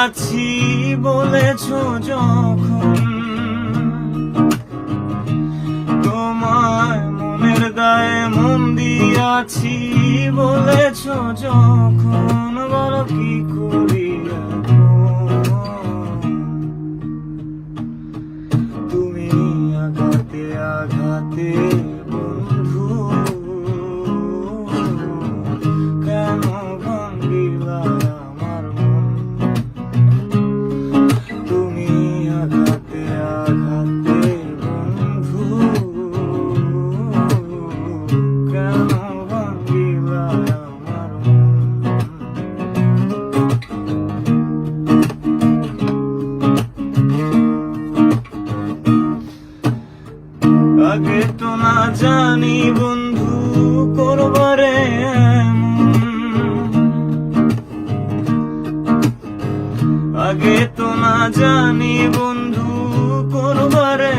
আছি বলেছ যখন, তোমায় মনের দায়ে মন দিয়াছি বলেছ যখন, বলো কি করি এখন? তুমি আঘাতে আঘাতে বন্ধু কেন ভাঙিলা আমার মন? তুমি আঘাতে আঘাতে বন্ধু কেন ভাঙিলা আমার মন? আগে তো না জানি বন্ধু করবারে আগে তো না জানি বন্ধু করবারে